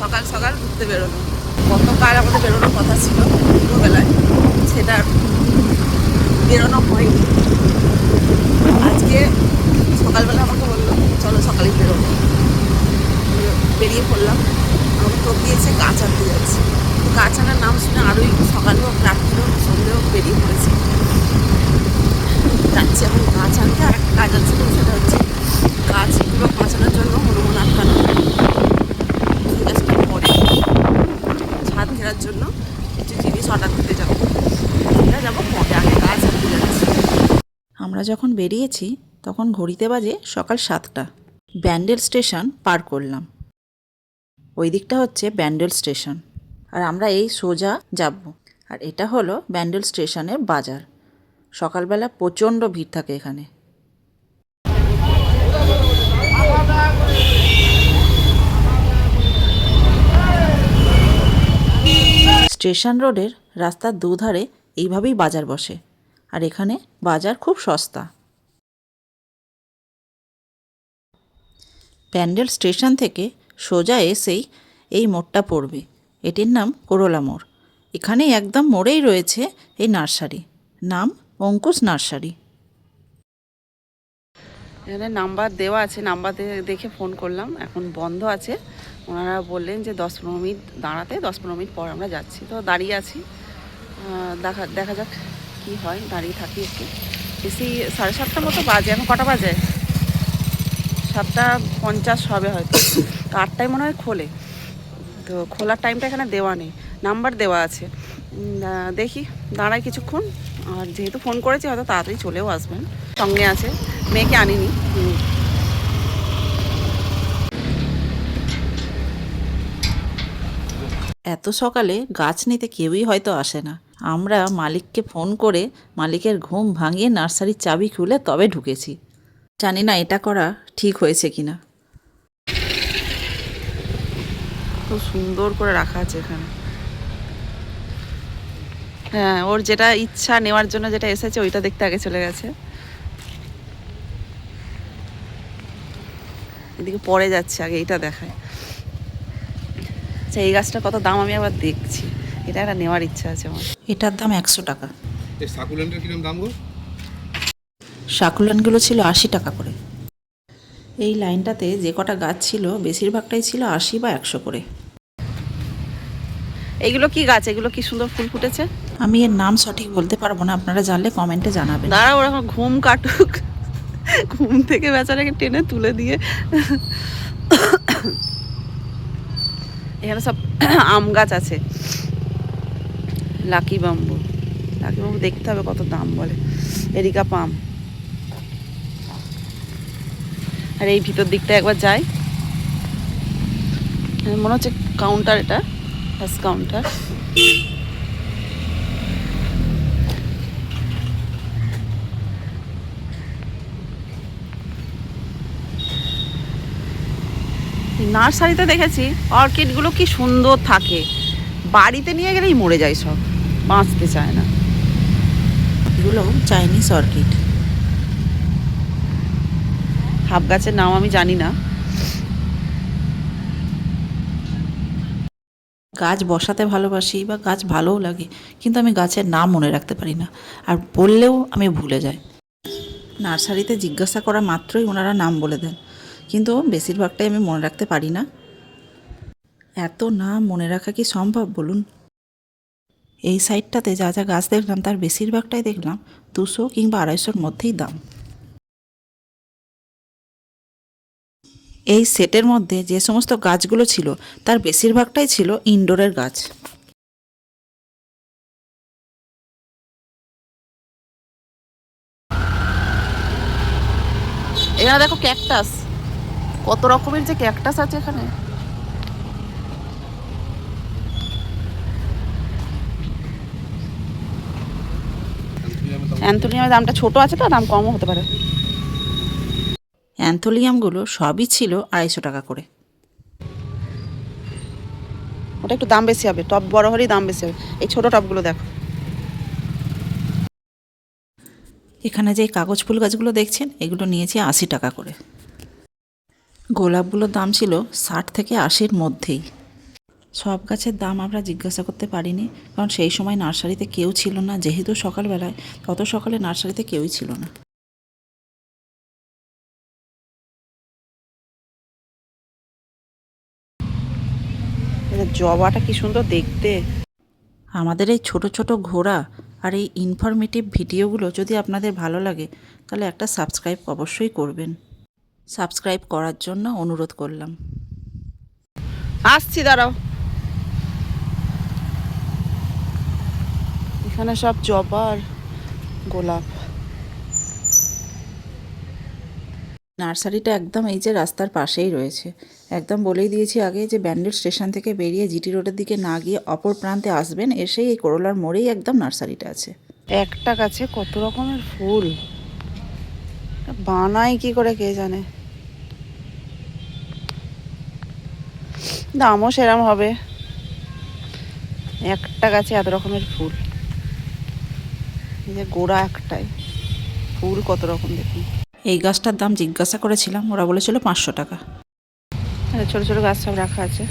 সকাল সকাল ঘুরতে বেরোনো। গতকাল আমাদের বেরোনোর কথা ছিল দুপুরবেলায়, সেটা বেরোনো হয়নি। আজকে সকালবেলা আমাকে বললো চলো সকালেই বেরোনো, বেরিয়ে পড়লাম। আমাকে টোপ দিয়েছে গাছ আনতে যাচ্ছি। গাছ আনার নাম শুনে আরোই সকাল হোক রাত্রি হোক সন্ধে হোক বেরিয়ে পড়েছি। যাচ্ছি এখন গাছ আনতে। আর একটা কাজ আছে, সেটা হচ্ছে গাছগুলো বাঁচানোর জন্য হনুমান আটকানো, সেই গাছটা পরে ছাদ ঘেরার জন্য কিছু জিনিস অর্ডার করতে যাবো। সেটা যাবো পরে, আগে গাছ আনতে যাচ্ছি। আমরা যখন বেরিয়েছি তখন ঘড়িতে বাজে সকাল 7টা। ব্যান্ডেল স্টেশন পার করলাম। ওই দিকটা হচ্ছে ব্যান্ডেল স্টেশন, আর আমরা এই সোজা যাব। আর এটা হলো ব্যান্ডেল স্টেশনের বাজার। সকালবেলা প্রচণ্ড ভিড় থাকে এখানে। স্টেশন রোডের রাস্তার দুধারে এইভাবেই বাজার বসে, আর এখানে বাজার খুব সস্তা। ব্যান্ডেল স্টেশন থেকে সোজা এসেই এই মোড়টা পড়বে। এটির নাম করোলা মোড়। এখানেই একদম মোড়েই রয়েছে এই নার্সারি, নাম অঙ্কুশ নার্সারি। এখানে নাম্বার দেওয়া আছে, নাম্বার দেখে ফোন করলাম। এখন বন্ধ আছে। ওনারা বললেন যে 10-15 মিনিট দাঁড়াতে, 10-15 মিনিট পর আমরা যাচ্ছি। তো দাঁড়িয়ে আছি, দেখা যাক কি হয়। দাঁড়িয়ে থাকি একটু। বেশি 7:30 মতো বাজে। এখন কটা বাজে? 7:50 হবে হয়তো। তো 8টায় মনে হয় খোলে। তো খোলার টাইমটা এখানে দেওয়া নেই, নাম্বার দেওয়া আছে। দেখি দাঁড়াই কিছুক্ষণ। আর যেহেতু ফোন করেছি হয়তো তাড়াতাড়ি চলেও আসবেন। সঙ্গে আছে, মেয়েকে আনিনি। এত সকালে গাছ নিতে কেউই হয়তো আসে না। আমরা মালিককে ফোন করে মালিকের ঘুম ভাঙিয়ে নার্সারির চাবি খুলে তবে ঢুকেছি। জানি না এটা করা ঠিক হয়েছে কিনা। খুব সুন্দর করে রাখা আছে এখানে। হ্যাঁ, ওর যেটা ইচ্ছা নেওয়ার জন্য যেটা এসেছে ওইটা দেখতে আগে চলে গেছে। এদিকে পরে যাচ্ছে, আগে এইটা দেখায়। আচ্ছা, এই গাছটা কত দাম আমি আবার দেখছি। এটা একটা নেওয়ার ইচ্ছা আছে আমার। এটার দাম 100 টাকা। এই সাকুলেন্টের কিরকম দাম গো? সাকুলেন্টগুলো ছিল 80 টাকা করে। এই লাইনটাতে যে কটা গাছ ছিল বেশিরভাগটাই ছিল 80 বা 100 করে। এইগুলো কি গাছ? এগুলো কি সুন্দর ফুল ফুটেছে। আমি এর নাম সঠিক বলতে পারবো না, আপনারা জানলে কমেন্টে জানাবেন। দাঁড়া, ওরা এখন ঘুম কাটুক। ঘুম থেকে বেচারাকে টেনে তুলে দিয়ে। এখানে সব আম গাছ আছে। Lucky bamboo. লাকি বাম্বু দেখতে হবে কত দাম বলে। এরিকা পাম। আর এই ভিতর দিকটা একবার যাই। মনে হচ্ছে কাউন্টার, এটা বাস কাউন্টার। নার্সারিতে দেখেছি অর্কিডগুলো কি সুন্দর থাকে, বাড়িতে নিয়ে গেলেই মরে যায় সব, বাঁচতে চায় না। এগুলো চাইনিজ অর্কিড। হাফ গাছের নাম আমি জানি না। গাছ বসাতে ভালোবাসি বা গাছ ভালোও লাগে, কিন্তু আমি গাছের নাম মনে রাখতে পারি না, আর বললেও আমি ভুলে যাই। নার্সারিতে জিজ্ঞাসা করা মাত্রই ওনারা নাম বলে দেন, কিন্তু বেশিরভাগটাই আমি মনে রাখতে পারি না। এত নাম মনে রাখা কি সম্ভব বলুন? এই সাইডটাতে যা যা গাছ দেখলাম তার বেশিরভাগটাই দেখলাম 200 কিংবা 250-র মধ্যেই দাম। এই সেটের মধ্যে যে সমস্ত গাছগুলো ছিল তার বেশিরভাগটাই ছিল ইনডোরের গাছ। এখানে দেখো ক্যাকটাস, কত রকমের যে ক্যাকটাস আছে এখানে। অ্যান্থোনিয়ামের দামটা ছোট আছে, তো দাম কমও হতে পারে। অ্যান্থোলিয়ামগুলো সবই ছিল 250 টাকা করে। ওটা একটু দাম বেশি হবে, টব বড় হলেই দাম বেশি হবে। এই ছোট টবগুলো দেখো। এখানে যে কাগজ ফুল গাছগুলো দেখছেন এগুলো নিয়েছি 80 টাকা করে। গোলাপগুলোর দাম ছিল 60 থেকে 80-র মধ্যেই। সব গাছের দাম আমরা জিজ্ঞাসা করতে পারিনি, কারণ সেই সময় নার্সারিতে কেউ ছিল না, যেহেতু সকালবেলায়, তত সকালে নার্সারিতে কেউই ছিল না। জবাটা কি সুন্দর দেখতে। আমাদের এই ছোট ছোট ঘোরা আর এই ইনফরমেটিভ ভিডিওগুলো যদি আপনাদের ভালো লাগে, তাহলে একটা সাবস্ক্রাইব অবশ্যই করবেন। সাবস্ক্রাইব করার জন্য অনুরোধ করলাম। আসছি, দাঁড়াও। এখানে সব জবা আর গোলাপ। নার্সারিটা একদম এই যে রাস্তার পাশেই রয়েছে। একদম বলেই দিয়েছি আগে যে ব্যান্ডেল স্টেশন থেকে বেরিয়ে জিটি রোডের দিকে না গিয়ে অপর প্রান্তে আসবেন, এসেই এই করোলার মোড়েই একদম নার্সারিটা আছে। একটা গাছে কত রকমের ফুল, বানায় কি করে কে জানে। দামও সেরম হবে, একটা গাছে এত রকমের ফুল। এই যে গোড়া একটাই, ফুল কত রকম দেখুন। এই গাছটার দাম জিজ্ঞাসা করেছিলাম, ওরা বলেছিল 500 টাকা। ছোট ছোট গাছ সব রাখা আছে।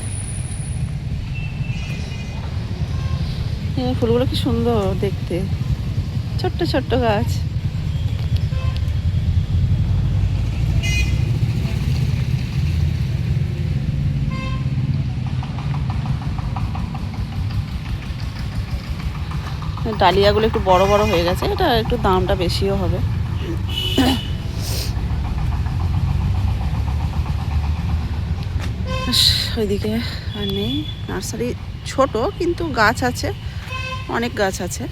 এই ফুলগুলো কি সুন্দর দেখতে, ছোট্ট ছোট্ট গাছ। ডালিয়াগুলো একটু বড় বড় হয়ে গেছে, এটা একটু দামটা বেশিও হবে। ওইদিকে আর নেই, নার্সারি ছোট কিন্তু গাছ আছে, অনেক গাছ আছে।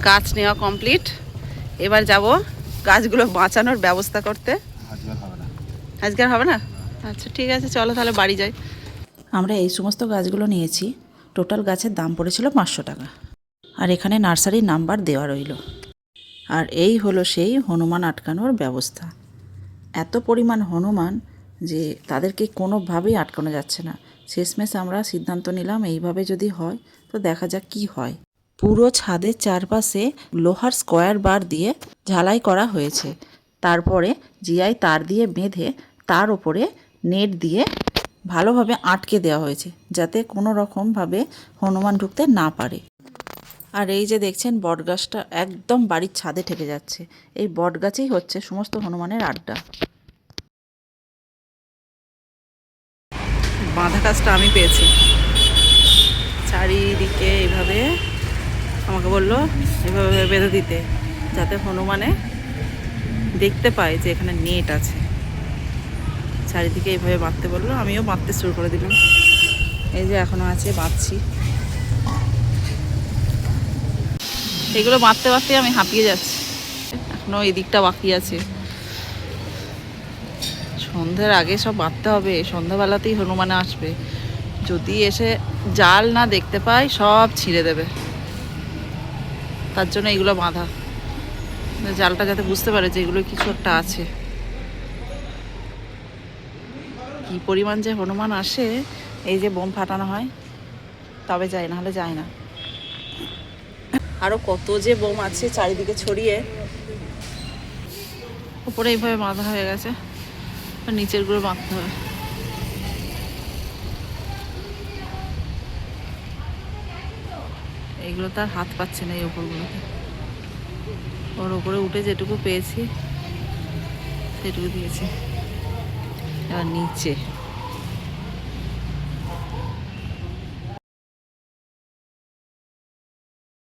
গাছ নেওয়া কমপ্লিট, এবার যাব গাছগুলো বাঁচানোর ব্যবস্থা করতে। আজকে আর হবে না? আচ্ছা ঠিক আছে, চলো তাহলে বাড়ি যাই। আমরা এই সমস্ত গাছগুলো নিয়েছি, টোটাল গাছের দাম পড়েছিল 500 টাকা। আর এখানে নার্সারির নাম্বার দেওয়া রইল। আর এই হলো সেই হনুমান আটকানোর ব্যবস্থা। এত পরিমাণ হনুমান যে তাদেরকে কোনোভাবেই আটকানো যাচ্ছে না। শেষমেশ আমরা সিদ্ধান্ত নিলাম এইভাবে যদি হয় তো দেখা যাক কি হয়। পুরো ছাদের চারপাশে লোহার স্কোয়ার বার দিয়ে ঝালাই করা হয়েছে। তারপরে জিআই তার দিয়ে বেঁধে তার ওপরে নেট দিয়ে ভালোভাবে আটকে দেওয়া হয়েছে, যাতে কোনো রকমভাবে হনুমান ঢুকতে না পারে। আর এই যে দেখছেন বটগাছটা একদম বাড়ির ছাদে ঠেকে যাচ্ছে। এই বটগাছেই হচ্ছে সমস্ত হনুমানের আড্ডা। বাঁধা কাজটা আমি পেয়েছি, চারিদিকে এইভাবে আমাকে বললো এইভাবে বেঁধে দিতে, যাতে হনুমানে দেখতে পায় যে এখানে নেট আছে। চারিদিকে এইভাবে বাঁধতে বললো, আমিও বাঁধতে শুরু করে দিলাম। এই যে এখনো আছে, বাঁধছি। এগুলো বাঁধতে বাঁধতে আমি হাঁপিয়ে যাচ্ছি, এখনো এই দিকটা বাকি আছে। সন্ধ্যের আগে সব বাঁধতে হবে, সন্ধ্যাবেলাতেই হনুমানে আসবে। যদি এসে জাল না দেখতে পায় সব ছিঁড়ে দেবে, তার জন্য এগুলো বাঁধা, জালটা যাতে বুঝতে পারে যে এগুলো কিছু একটা আছে। কি পরিমাণ যে হনুমান আসে, এই যে বোম ফাটানো হয় তবে যায়, না হলে যায় না। আরো কত যে বোম আছে চারিদিকে ছড়িয়ে। উপরে এইভাবে বাঁধা হয়ে গেছে, নিচের গুলো বাঁধতে হবে। এইগুলো তার হাত পাচ্ছে না, এই ওপরগুলোতে। ওর ওপরে উঠে যেটুকু পেয়েছি সেটুকু দিয়েছি। এবার নিচে